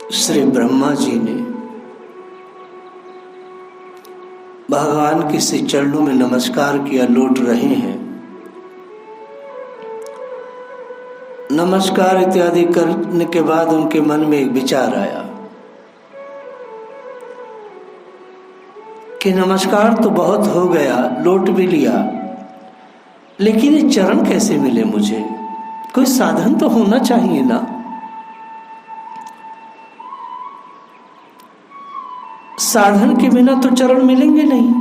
श्री ब्रह्मा जी ने भगवान के श्री चरणों में नमस्कार किया, लौट रहे हैं। नमस्कार इत्यादि करने के बाद उनके मन में एक विचार आया कि नमस्कार तो बहुत हो गया, लौट भी लिया, लेकिन ये चरण कैसे मिले मुझे? कोई साधन तो होना चाहिए ना। साधन के बिना तो चरण मिलेंगे नहीं।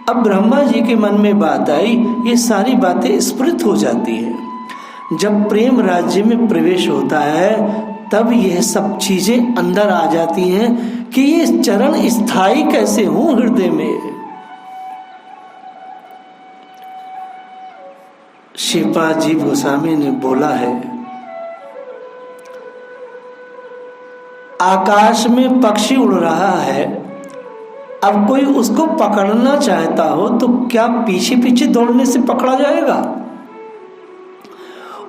अब ब्रह्मा जी के मन में बात आई, ये सारी बातें स्फुरित हो जाती हैं। जब प्रेम राज्य में प्रवेश होता है तब यह सब चीजें अंदर आ जाती हैं कि ये चरण स्थायी कैसे हों हृदय में। श्रीपाद जी गोस्वामी ने बोला है, आकाश में पक्षी उड़ रहा है, अब कोई उसको पकड़ना चाहता हो तो क्या पीछे पीछे दौड़ने से पकड़ा जाएगा?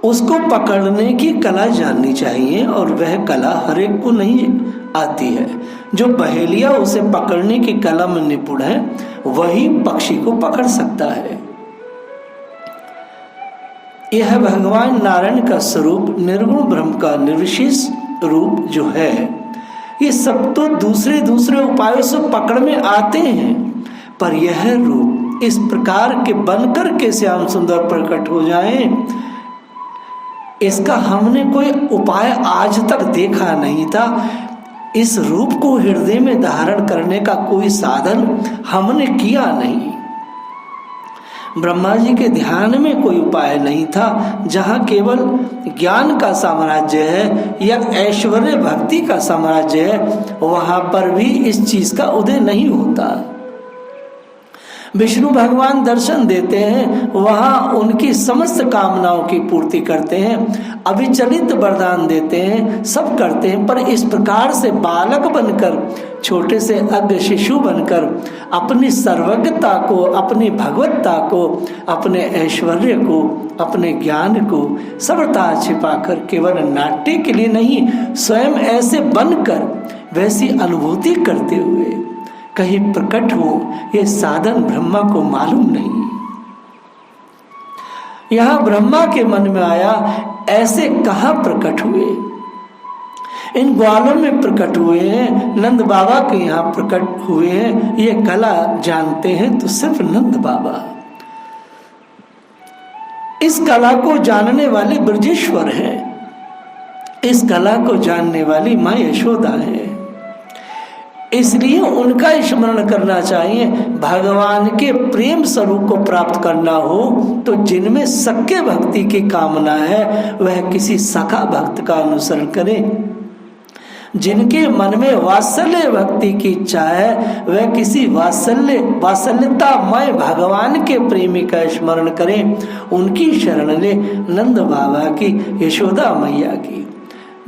उसको पकड़ने की कला जाननी चाहिए, और वह कला हर एक को नहीं आती है। जो बहेलिया उसे पकड़ने की कला में निपुण है वही पक्षी को पकड़ सकता है। यह भगवान नारायण का स्वरूप, निर्गुण ब्रह्म का निर्विशेष रूप जो है, ये सब तो दूसरे दूसरे उपायों से पकड़ में आते हैं, पर यह रूप इस प्रकार के बनकर के श्याम सुंदर प्रकट हो जाए, इसका हमने कोई उपाय आज तक देखा नहीं था। इस रूप को हृदय में धारण करने का कोई साधन हमने किया नहीं। ब्रह्मा जी के ध्यान में कोई उपाय नहीं था। जहाँ केवल ज्ञान का साम्राज्य है या ऐश्वर्य भक्ति का साम्राज्य है, वहां पर भी इस चीज का उदय नहीं होता। विष्णु भगवान दर्शन देते हैं, वहां उनकी समस्त कामनाओं की पूर्ति करते हैं, अविचलित वरदान देते हैं, सब करते हैं, पर इस प्रकार से बालक बनकर, छोटे से अज्ञ शिशु बनकर अपनी सर्वज्ञता को, अपनी भगवत्ता को, अपने ऐश्वर्य को, अपने ज्ञान को सर्वथा छिपाकर केवल नाट्य के लिए नहीं, स्वयं ऐसे बनकर वैसी अनुभूति करते हुए कहीं प्रकट हो, ये साधन ब्रह्मा को मालूम नहीं। यहां ब्रह्मा के मन में आया, ऐसे कहां प्रकट हुए? इन ग्वालों में प्रकट हुए हैं, नंद बाबा के यहाँ प्रकट हुए हैं। ये कला जानते हैं तो सिर्फ नंद बाबा। इस कला को जानने वाले ब्रजेश्वर हैं, इस कला को जानने वाली माँ यशोदा है। इसलिए उनका स्मरण करना चाहिए। भगवान के प्रेम स्वरूप को प्राप्त करना हो तो जिनमें सख्य भक्ति की कामना है वह किसी सखा भक्त का अनुसरण करें। जिनके मन में वात्सल्य भक्ति की इच्छा है वह किसी वात्सल्यतामय भगवान के प्रेमी का स्मरण करें, उनकी शरण ले, नंद बाबा की, यशोदा मैया की।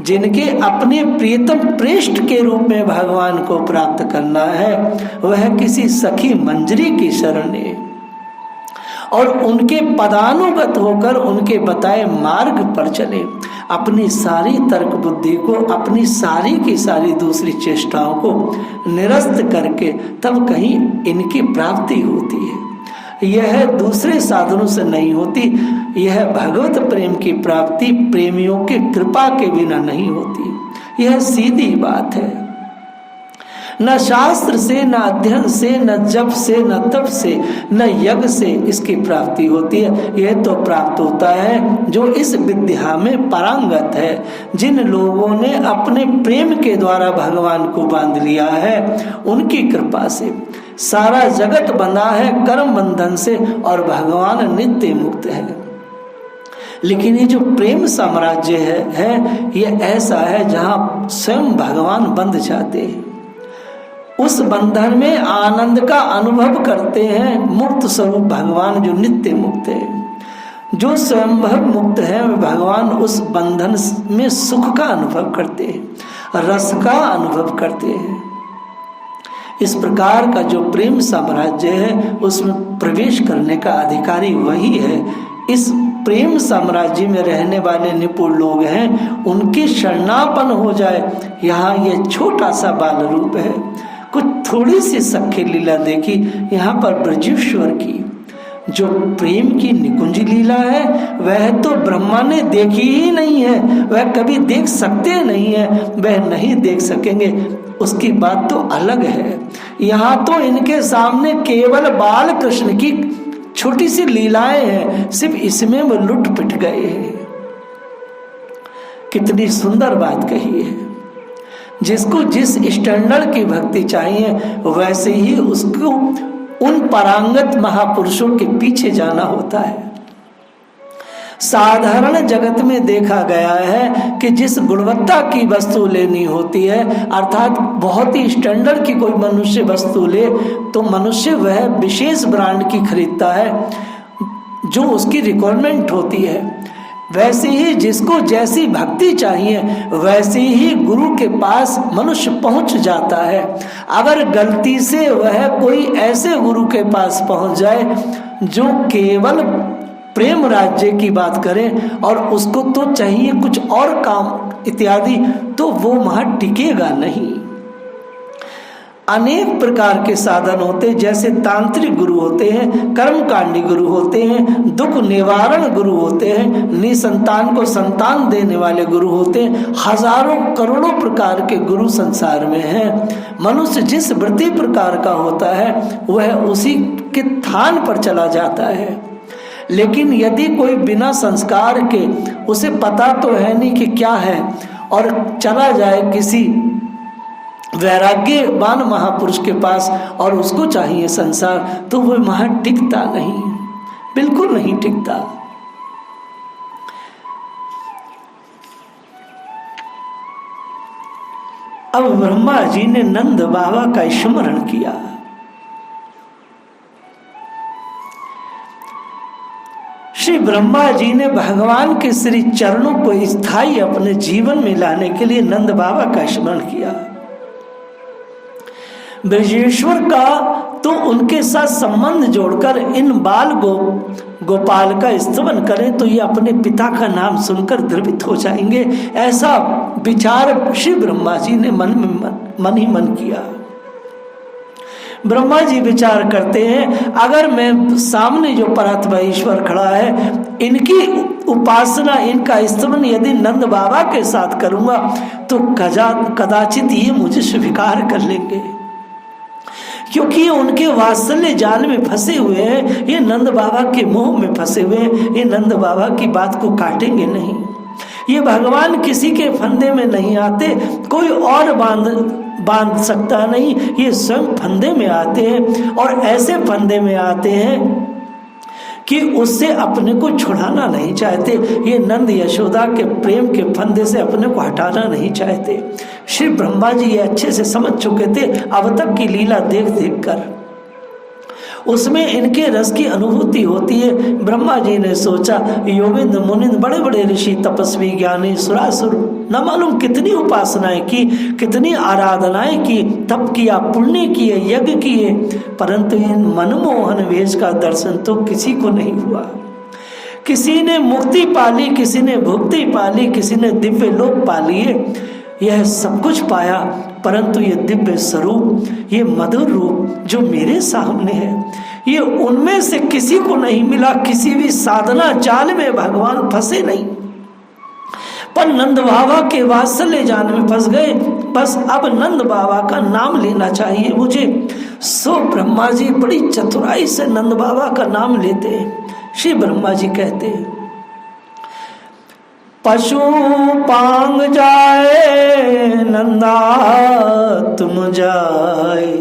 जिनके अपने प्रियतम प्रेष्ठ के रूप में भगवान को प्राप्त करना है वह किसी सखी मंजरी की शरण ले और उनके पदानुगत होकर उनके बताए मार्ग पर चले। अपनी सारी तर्क बुद्धि को, अपनी सारी की सारी दूसरी चेष्टाओं को निरस्त करके तब कहीं इनकी प्राप्ति होती है। यह दूसरे साधनों से नहीं होती। यह भगवत प्रेम की प्राप्ति प्रेमियों की कृपा के बिना नहीं होती। यह सीधी बात है। न शास्त्र से, न अध्ययन से, न जप से, न तप से, न यज्ञ से इसकी प्राप्ति होती है। यह तो प्राप्त होता है जो इस विद्या में पारंगत है। जिन लोगों ने अपने प्रेम के द्वारा भगवान को बांध लिया है उनकी कृपा से सारा जगत बंधा है कर्म बंधन से और भगवान नित्य मुक्त है। लेकिन ये जो प्रेम साम्राज्य है ये ऐसा है जहाँ स्वयं भगवान बंध जाते हैं। उस बंधन में आनंद का अनुभव करते हैं मुक्त स्वरूप भगवान जो नित्य मुक्त है। जो स्वयं मुक्त है भगवान उस बंधन में सुख का अनुभव करते हैं, रस का अनुभव करते हैं। इस प्रकार का जो प्रेम साम्राज्य है उसमें प्रवेश करने का अधिकारी वही है। इस प्रेम साम्राज्य में रहने वाले निपुण लोग हैं उनकी शरणापन हो जाए। यहाँ ये छोटा सा बाल रूप है, कुछ थोड़ी सी सख्य लीला देखी यहाँ पर ब्रजेश्वर की। जो प्रेम की निकुंज लीला है वह तो ब्रह्मा ने देखी ही नहीं है, वह कभी देख सकते नहीं है, वह नहीं देख सकेंगे, उसकी बात तो अलग है। यहाँ तो इनके सामने केवल बाल कृष्ण की छोटी सी लीलाएं हैं, सिर्फ इसमें वो लुट पिट गए हैं। कितनी सुंदर बात कही है। जिसको जिस स्टैंडर्ड की भक्ति चाहिए वैसे ही उसको उन परांगत महापुरुषों के पीछे जाना होता है। साधारण जगत में देखा गया है कि जिस गुणवत्ता की वस्तु लेनी होती है, अर्थात बहुत ही स्टैंडर्ड की कोई मनुष्य वस्तु ले तो मनुष्य वह विशेष ब्रांड की खरीदता है जो उसकी रिक्वायरमेंट होती है। वैसे ही जिसको जैसी भक्ति चाहिए वैसे ही गुरु के पास मनुष्य पहुंच जाता है। अगर गलती से वह कोई ऐसे गुरु के पास पहुंच जाए जो केवल प्रेम राज्य की बात करे और उसको तो चाहिए कुछ और काम इत्यादि, तो वो वहां टिकेगा नहीं। अनेक प्रकार के साधन होते हैं, जैसे तांत्रिक गुरु होते हैं, कर्मकांडी गुरु होते हैं, दुख निवारण गुरु होते हैं, निसंतान को संतान देने वाले गुरु होते हैं। हजारों करोड़ों प्रकार के गुरु संसार में हैं। मनुष्य जिस वृत्ति प्रकार का होता है वह उसी के स्थान पर चला जाता है। लेकिन यदि कोई बिना संस्कार के, उसे पता तो है नहीं कि क्या है, और चला जाए किसी वैराग्यवान महापुरुष के पास और उसको चाहिए संसार, तो वह वहां टिकता नहीं, बिल्कुल नहीं टिकता। अब ब्रह्मा जी ने नंद बाबा का स्मरण किया। श्री ब्रह्मा जी ने भगवान के श्री चरणों को स्थायी अपने जीवन में लाने के लिए नंद बाबा का स्मरण किया। ब्रजेश्वर का तो उनके साथ संबंध जोड़कर इन बाल गोपाल का स्तवन करें तो ये अपने पिता का नाम सुनकर द्रवित हो जाएंगे। ऐसा विचार श्री ब्रह्मा जी ने मन ही मन किया। ब्रह्मा जी विचार करते हैं, अगर मैं सामने जो परात्मा ईश्वर खड़ा है इनकी उपासना, इनका स्तवन यदि नंद बाबा के साथ करूंगा तो कदाचित ये मुझे स्वीकार कर लेंगे, क्योंकि ये उनके वात्सल्य जाल में फंसे हुए हैं, ये नंद बाबा के मोह में फंसे हुए हैं, ये नंद बाबा की बात को काटेंगे नहीं। ये भगवान किसी के फंदे में नहीं आते, कोई और बांध सकता नहीं, ये स्वयं फंदे में आते हैं और ऐसे फंदे में आते हैं कि उससे अपने को छुड़ाना नहीं चाहते। ये नंद यशोदा के प्रेम के फंदे से अपने को हटाना नहीं चाहते। श्री ब्रह्मा जी ये अच्छे से समझ चुके थे अब तक की लीला देख देख कर, उसमें इनके रस की अनुभूति होती है। ब्रह्मा जी ने सोचा, योगिंद्र मुनिंद्र, बड़े बड़े ऋषि, तपस्वी, ज्ञानी, सुरासुर, न मालूम कितनी उपासनाएं की, कितनी आराधनाएं की, तप किया, पुण्य किए, यज्ञ किए, परंतु इन मनमोहन वेश का दर्शन तो किसी को नहीं हुआ। किसी ने मुक्ति पाली, किसी ने भुक्ति पाली, किसी ने दिव्य लोक पा लिए, यह सब कुछ पाया, परंतु ये दिव्य स्वरूप, ये मधुर रूप जो मेरे सामने है, ये उनमें से किसी को नहीं मिला। किसी भी साधना जाल में भगवान फंसे नहीं, पर नंद बाबा के वात्सल्य जाल में फंस गए। बस अब नंद बाबा का नाम लेना चाहिए मुझे। सो ब्रह्मा जी बड़ी चतुराई से नंद बाबा का नाम लेते हैं। श्री ब्रह्मा जी कहते हैं, पशु पांग जाए नंदा तुम जाए,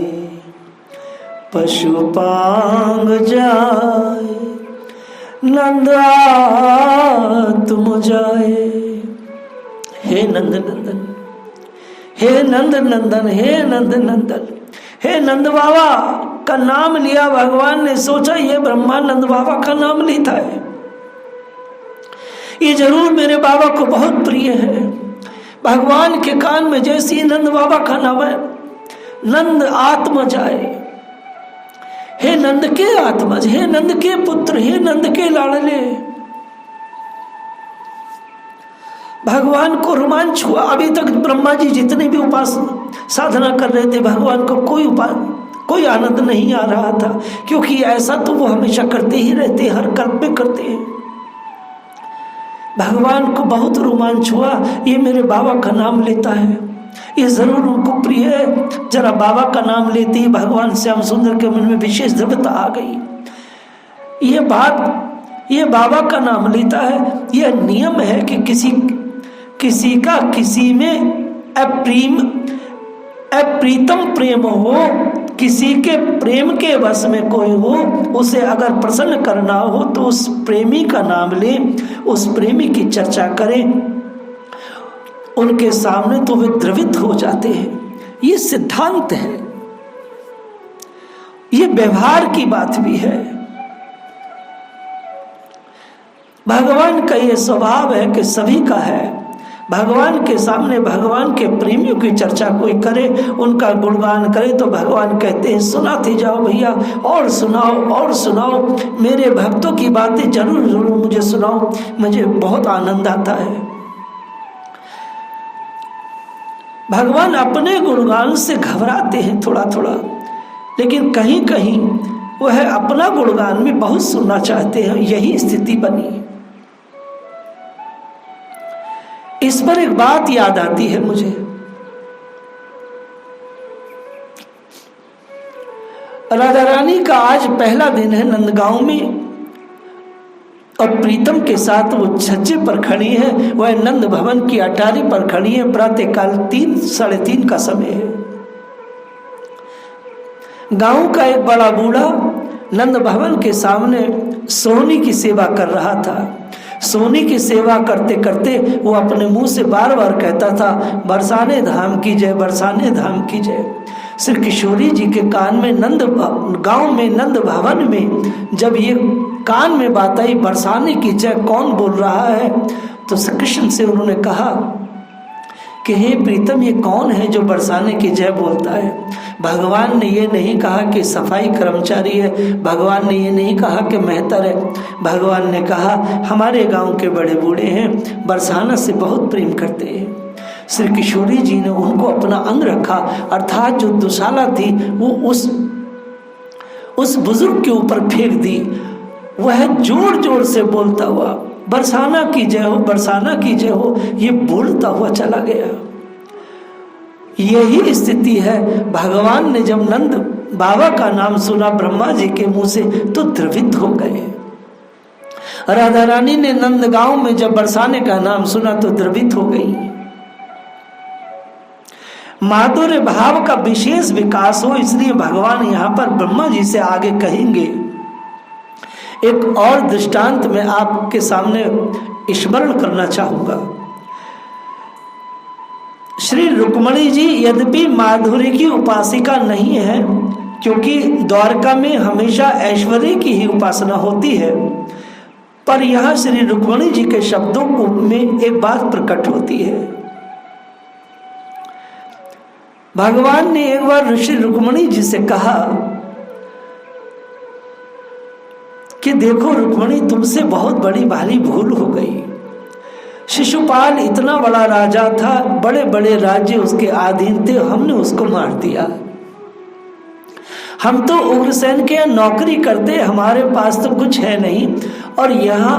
पशु पांग जाए नंदा तुम जाए। हे नंद नंदन, हे नंद नंदन, हे नंद नंदन, हे नंद बाबा का नाम लिया भगवान ने। सोचा ये ब्रह्मा नंद बाबा का नाम लेता है, ये जरूर मेरे बाबा को बहुत प्रिय है। भगवान के कान में जैसी नंद बाबा का नाम है, नंद आत्मा जाए, हे नंद के आत्मज, हे नंद के पुत्र, हे नंद के लाडले, भगवान को रोमांच हुआ। अभी तक ब्रह्मा जी जितने भी उपासना साधना कर रहे थे, भगवान को कोई आनंद नहीं आ रहा था, क्योंकि ऐसा तो वो हमेशा करते ही रहते, हर कल्प में करते हैं। भगवान को बहुत रोमांच हुआ, ये मेरे बाबा का नाम लेता है, ये जरूर उनको प्रिय है। जरा बाबा का नाम लेते ही भगवान श्याम सुंदर के मन में विशेष द्रव्यता आ गई। ये बाबा का नाम लेता है, यह नियम है कि किसी का किसी में अप्रीतम प्रेम हो, किसी के प्रेम के वश में कोई हो, उसे अगर प्रसन्न करना हो तो उस प्रेमी का नाम ले, उस प्रेमी की चर्चा करें उनके सामने, तो वे द्रवित हो जाते हैं। ये सिद्धांत है, ये व्यवहार की बात भी है। भगवान का ये स्वभाव है कि सभी का है। भगवान के सामने भगवान के प्रेमियों की चर्चा कोई करे, उनका गुणगान करे, तो भगवान कहते हैं सुनाते जाओ भैया, और सुनाओ, मेरे भक्तों की बातें जरूर जरूर मुझे सुनाओ, मुझे बहुत आनंद आता है। भगवान अपने गुणगान से घबराते हैं थोड़ा थोड़ा, लेकिन कहीं कहीं वह अपना गुणगान भी बहुत सुनना चाहते हैं। यही स्थिति बनी। इस पर एक बात याद आती है मुझे। राधा रानी का आज पहला दिन है नंदगांव में, और प्रीतम के साथ वो छज्जे पर खड़ी है, वह नंद भवन की अटारी पर खड़ी है। प्रातःकाल 3-3:30 का समय है। गांव का एक बड़ा बूढ़ा नंद भवन के सामने सोहनी की सेवा कर रहा था। सोहनी की सेवा करते करते वो अपने मुंह से बार बार कहता था, बरसाने धाम की जय, बरसाने धाम की जय। श्री किशोरी जी के कान में गांव में नंद भवन में जब ये कान में बात आई, बरसाने की जय कौन बोल रहा है, तो श्री कृष्ण से उन्होंने कहा कि हे प्रीतम, ये कौन है जो बरसाने की जय बोलता है। भगवान ने ये नहीं कहा कि सफाई कर्मचारी है, भगवान ने ये नहीं कहा कि मेहतर है, भगवान ने कहा हमारे गांव के बड़े बूढ़े हैं, बरसाना से बहुत प्रेम करते हैं। श्री किशोरी जी ने उनको अपना अंग रखा, अर्थात जो दुशाला थी वो उस बुजुर्ग के ऊपर फेंक दी। वह जोर जोर से बोलता हुआ बरसाना की जय हो, बरसाना की जय हो, ये बोलता हुआ चला गया। यही स्थिति है। भगवान ने जब नंद बाबा का नाम सुना ब्रह्मा जी के मुंह से, तो द्रवित हो गए। राधा रानी ने नंदगांव में जब बरसाने का नाम सुना तो द्रवित हो गई। माधुर्य भाव का विशेष विकास हो, इसलिए भगवान यहाँ पर ब्रह्मा जी से आगे कहेंगे। एक और दृष्टांत में आपके सामने स्मरण करना चाहूंगा। श्री रुक्मणी जी यद्यपि माधुर्य की उपासिका नहीं है, क्योंकि द्वारका में हमेशा ऐश्वर्य की ही उपासना होती है, पर यहाँ श्री रुक्मणी जी के शब्दों में एक बात प्रकट होती है। भगवान ने एक बार ऋषि रुक्मणी जी से कहा कि देखो रुक्मणी, तुमसे बहुत बड़ी भारी भूल हो गई। शिशुपाल इतना बड़ा राजा था, बड़े बड़े राज्य उसके अधीन थे, हमने उसको मार दिया। हम तो उग्रसेन के नौकरी करते, हमारे पास तो कुछ है नहीं। और यहाँ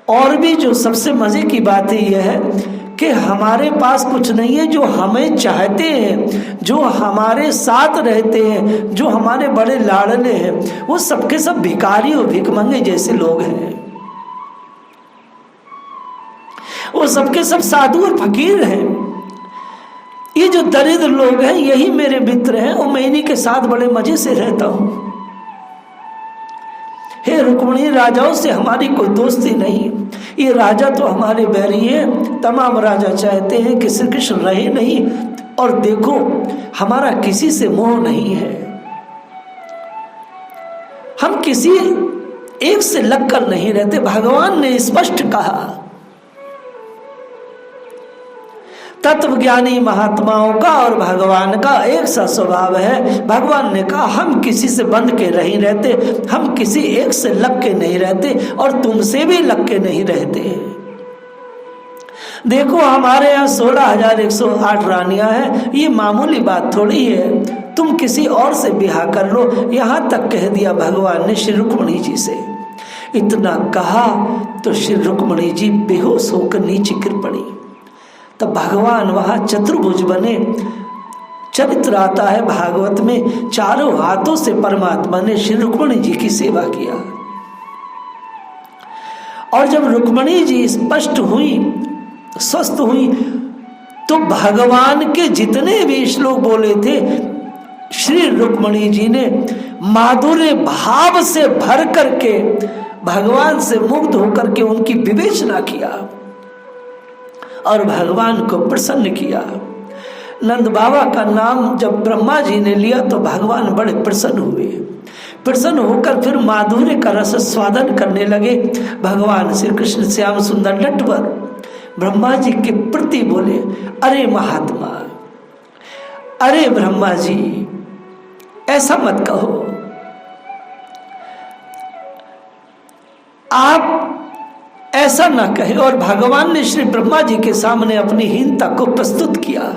और भी जो सबसे मजे की बात है यह है कि हमारे पास कुछ नहीं है। जो हमें चाहते हैं, जो हमारे साथ रहते हैं, जो हमारे बड़े लाडले हैं, वो सबके सब भिखारी और भिखमंगे जैसे लोग हैं। वो सबके सब साधु और फकीर हैं। ये जो दरिद्र लोग हैं यही मेरे मित्र हैं, और मैं इन्हीं के साथ बड़े मजे से रहता हूं। हे रुक्मिणी, राजाओं से हमारी कोई दोस्ती नहीं, ये राजा तो हमारे बैरी हैं। तमाम राजा चाहते हैं कि श्री कृष्ण रहे नहीं, और देखो हमारा किसी से मोह नहीं है, हम किसी एक से लगकर नहीं रहते। भगवान ने स्पष्ट कहा, तत्वज्ञानी महात्माओं का और भगवान का एक सा स्वभाव है। भगवान ने कहा हम किसी से बंध के नहीं रहते, हम किसी एक से लग के नहीं रहते, और तुमसे भी लग के नहीं रहते। देखो हमारे यहाँ 16,108 रानियां हैं, ये मामूली बात थोड़ी है, तुम किसी और से ब्याह कर लो। यहाँ तक कह दिया भगवान ने श्री रुक्मणी जी से। इतना कहा तो श्री रुक्मणी जी बेहोश होकर नीचे गिर पड़ी। तब भगवान वहां चतुर्भुज बने। चरित्र आता है भागवत में, चारों हाथों से परमात्मा ने श्री रुक्मणी जी की सेवा किया। और जब रुक्मणी जी स्पष्ट हुई, स्वस्थ हुई, तो भगवान के जितने भी श्लोक बोले थे श्री रुक्मणी जी ने माधुर्य भाव से भर करके भगवान से मुग्ध होकर के उनकी विवेचना किया और भगवान को प्रसन्न किया। नंद बाबा का नाम जब ब्रह्मा जी ने लिया तो भगवान बड़े प्रसन्न हुए। प्रसन्न होकर फिर माधुर्य का रस स्वादन करने लगे। भगवान श्री कृष्ण श्याम सुंदर नटवर ब्रह्मा जी के प्रति बोले, अरे महात्मा, अरे ब्रह्मा जी, ऐसा मत कहो, आप ऐसा ना कहे। और भगवान ने श्री ब्रह्मा जी के सामने अपनी हीनता को प्रस्तुत किया।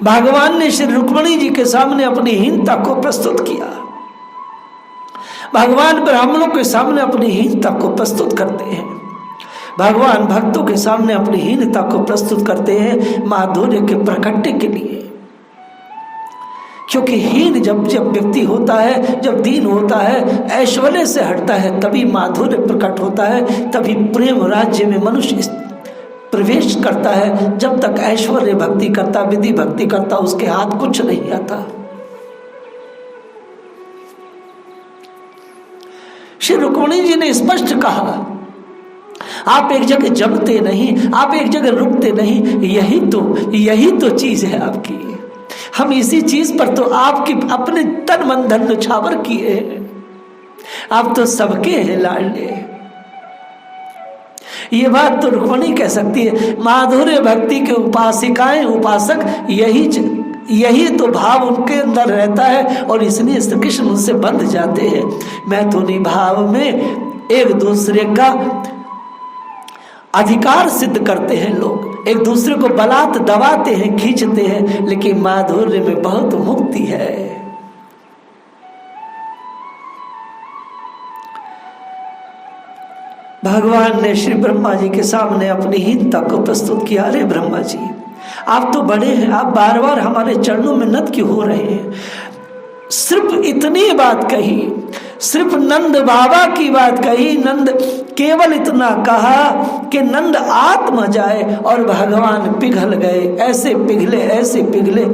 भगवान ने श्री रुक्मणी जी के सामने अपनी हीनता को प्रस्तुत किया। भगवान ब्राह्मणों के सामने अपनी हीनता को प्रस्तुत करते हैं। भगवान भक्तों के सामने अपनी हीनता को प्रस्तुत करते हैं माधुर्य के प्रकटने के लिए। क्योंकि हीन जब व्यक्ति होता है, जब दीन होता है, ऐश्वर्य से हटता है, तभी माधुर्य प्रकट होता है, तभी प्रेम राज्य में मनुष्य प्रवेश करता है। जब तक ऐश्वर्य भक्ति करता, विधि भक्ति करता, उसके हाथ कुछ नहीं आता। श्री रुक्मणी जी ने स्पष्ट कहा, आप एक जगह जमते नहीं, आप एक जगह रुकते नहीं, यही तो चीज है आपकी। हम इसी चीज पर तो आपकी अपने तन मन धन न्यौछावर किए हैं। आप तो सबके हैं लाडले। ये बात तो रुक्मणी कह सकती है। माधुर्य भक्ति के उपासिकाएं, उपासक, यही तो भाव उनके अंदर रहता है और इसलिए श्री कृष्ण उनसे बंध जाते हैं। मैथुनी भाव में एक दूसरे का अधिकार सिद्ध करते हैं लोग, एक दूसरे को बलात् दबाते हैं, खींचते हैं, लेकिन माधुर्य में बहुत मुक्ति है। भगवान ने श्री ब्रह्मा जी के सामने अपनी हीनता को प्रस्तुत किया। अरे ब्रह्मा जी, आप तो बड़े हैं, आप बार बार हमारे चरणों में नत क्यों हो रहे हैं? सिर्फ इतनी बात कही, सिर्फ नंद बाबा की बात कही। नंद केवल इतना कहा कि नंद आत्म जाए और भगवान पिघल गए। ऐसे पिघले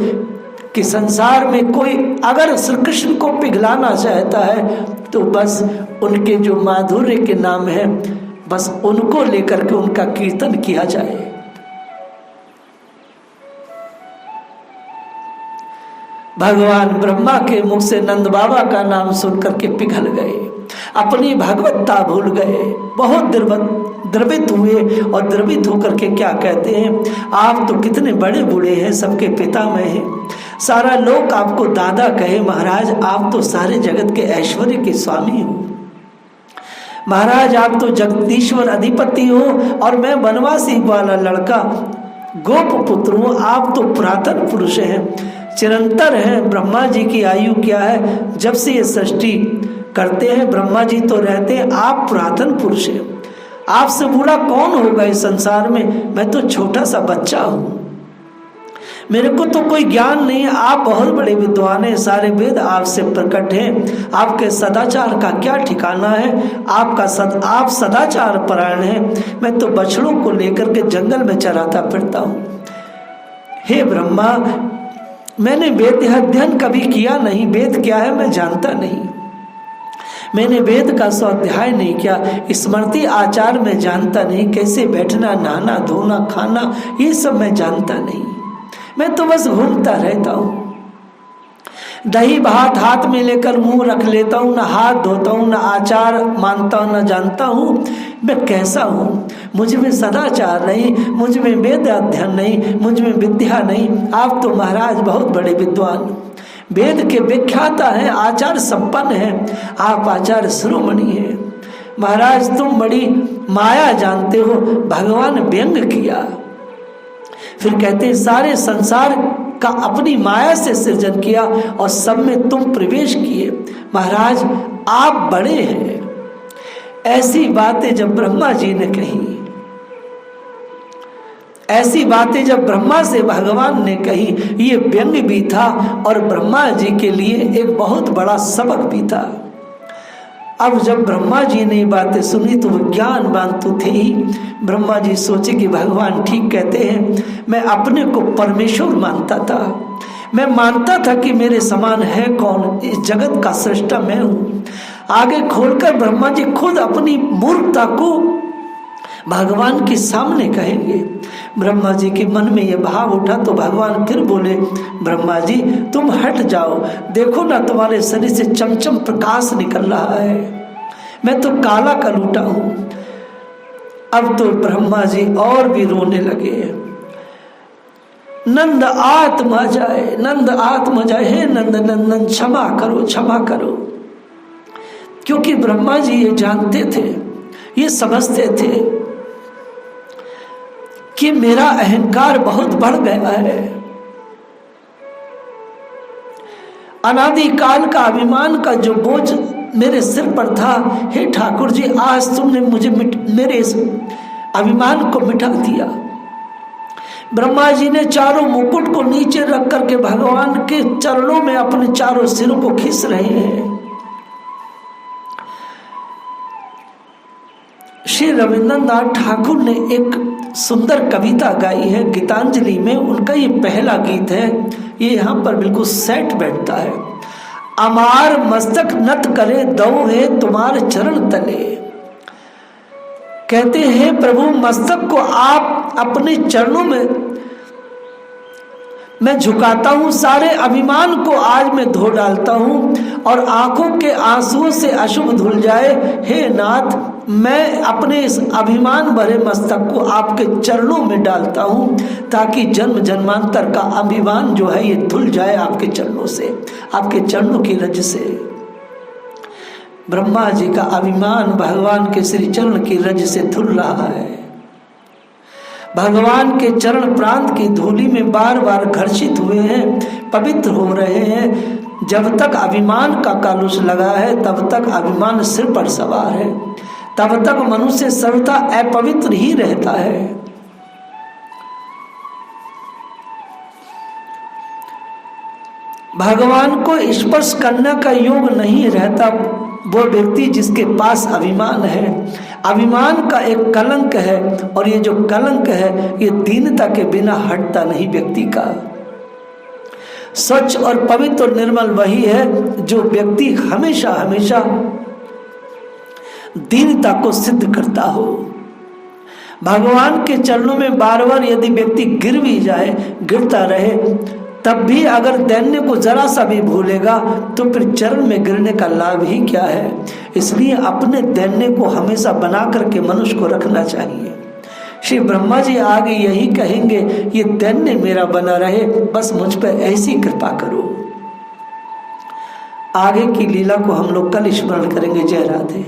कि संसार में कोई अगर श्री कृष्ण को पिघलाना चाहता है तो बस उनके जो माधुर्य के नाम है, बस उनको लेकर के उनका कीर्तन किया जाए। भगवान ब्रह्मा के मुख से नंद बाबा का नाम सुनकर के पिघल गए, अपनी भगवत्ता भूल गए, बहुत द्रवित हुए और द्रवित होकर के क्या कहते हैं, आप तो कितने बड़े बूढ़े हैं, सबके पितामह हैं, सारा लोग आपको दादा कहे। महाराज, आप तो सारे जगत के ऐश्वर्य के स्वामी हो। महाराज, आप तो जगदीश्वर अधिपति हो और मैं वनवासी वाला लड़का गोप पुत्र हूँ। आप तो पुरातन पुरुष हैं, चिरंतर हैं। ब्रह्मा जी की आयु क्या है? जब से ये सृष्टि करते हैं ब्रह्मा जी तो रहते हैं, आप पुरातन पुरुष हैं। आपसे बूढ़ा कौन होगा इस संसार में? मैं तो छोटा सा बच्चा हूँ, मेरे को तो कोई ज्ञान नहीं है। आप बहुत बड़े विद्वान हैं, सारे वेद आपसे प्रकट हैं। आपके सदाचार का क्या ठिकाना है? आप सदाचार परायण हैं। मैं तो बछड़ों को लेकर के जंगल में चराता फिरता हूँ। हे ब्रह्मा, मैंने वेद अध्ययन कभी किया नहीं, वेद क्या है मैं जानता नहीं। मैंने वेद का स्वाध्याय नहीं किया, स्मृति आचार में जानता नहीं, कैसे बैठना, नहाना, धोना, खाना, ये सब मैं जानता नहीं। मैं तो बस घूमता रहता हूँ, दही भात हाथ में लेकर मुंह रख लेता हूँ, ना हाथ धोता हूँ, ना आचार मानता हूँ, ना जानता हूँ मैं कैसा हूँ। मुझ में सदाचार नहीं, मुझ में वेद अध्ययन नहीं, मुझ में विद्या नहीं। आप तो महाराज बहुत बड़े विद्वान, वेद के विख्याता हैं, आचार संपन्न हैं, आप आचार्य शिरोमणि हैं। महाराज तुम बड़ी माया जानते हो, भगवान व्यंग किया। फिर कहते हैं सारे संसार का अपनी माया से सृजन किया और सब में तुम प्रवेश किए, महाराज आप बड़े हैं। ऐसी बातें जब ब्रह्मा जी ने कही, ऐसी बातें जब ब्रह्मा से भगवान ने कही, ये व्यंग भी था और ब्रह्मा जी के लिए एक बहुत बड़ा सबक भी था। अब जब ब्रह्मा जी ने ये बातें सुनी तो वो ज्ञानवान तो थे ही। ब्रह्मा जी सोचे कि भगवान ठीक कहते हैं, मैं अपने को परमेश्वर मानता था, मैं मानता था कि मेरे समान है कौन, इस जगत का सृष्टा मैं हूँ। आगे खोलकर ब्रह्मा जी खुद अपनी मूर्खता को भगवान के सामने कहेंगे। ब्रह्मा जी के मन में यह भाव उठा तो भगवान फिर बोले, ब्रह्मा जी तुम हट जाओ, देखो ना तुम्हारे शरीर से चमचम प्रकाश निकल रहा है, मैं तो काला कलूटा हूं। अब तो ब्रह्मा जी और भी रोने लगे। नंद आत्मा जाए, नंद आत्मा जाए, हे नंद नंदन क्षमा करो, क्षमा करो। क्योंकि ब्रह्मा जी ये जानते थे, ये समझते थे कि मेरा अहंकार बहुत बढ़ गया है, अनादिकाल का अभिमान का जो बोझ मेरे सिर पर था, हे ठाकुर जी आज तुमने मुझे मेरे इस अभिमान को मिटा दिया। ब्रह्मा जी ने चारों मुकुट को नीचे रख करके भगवान के चरणों में अपने चारों सिरों को खींच रहे हैं। श्री रविंद्रनाथ ठाकुर ने एक सुंदर कविता गाई है गीतांजलि में, उनका ये पहला गीत है, ये यहाँ पर बिल्कुल सेट बैठता है। अमार मस्तक नत करे दो है तुम्हारे चरण तले। कहते हैं प्रभु मस्तक को आप अपने चरणों में मैं झुकाता हूँ, सारे अभिमान को आज मैं धो डालता हूँ और आंखों के आंसुओं से अशुभ धुल जाए। हे नाथ मैं अपने इस अभिमान भरे मस्तक को आपके चरणों में डालता हूँ ताकि जन्म जन्मांतर का अभिमान जो है ये धुल जाए आपके चरणों से, आपके चरणों की रज से। ब्रह्मा जी का अभिमान भगवान के श्री चरण की रज से धुल रहा है। भगवान के चरण प्रांत की धूलि में बार बार घर्षित हुए हैं, पवित्र हो रहे हैं। जब तक अभिमान का कालुष लगा है तब तक अभिमान सिर पर सवार है, तब तक मनुष्य सर्वथा अपवित्र ही रहता है। भगवान को स्पर्श करने का योग नहीं रहता वो व्यक्ति जिसके पास अभिमान है। अभिमान का एक कलंक है और ये जो कलंक है ये दीनता के बिना हटता नहीं व्यक्ति का। स्वच्छ और पवित्र और निर्मल वही है जो व्यक्ति हमेशा हमेशा दीनता को सिद्ध करता हो। भगवान के चरणों में बार बार यदि व्यक्ति गिर भी जाए, गिरता रहे, तब भी अगर दैन्य को जरा सा भी भूलेगा तो फिर चरण में गिरने का लाभ ही क्या है। इसलिए अपने दैन्य को हमेशा बना करके मनुष्य को रखना चाहिए। श्री ब्रह्मा जी आगे यही कहेंगे, ये दैन्य मेरा बना रहे, बस मुझ पर ऐसी कृपा करो। आगे की लीला को हम लोग कल स्मरण करेंगे। जय राधे।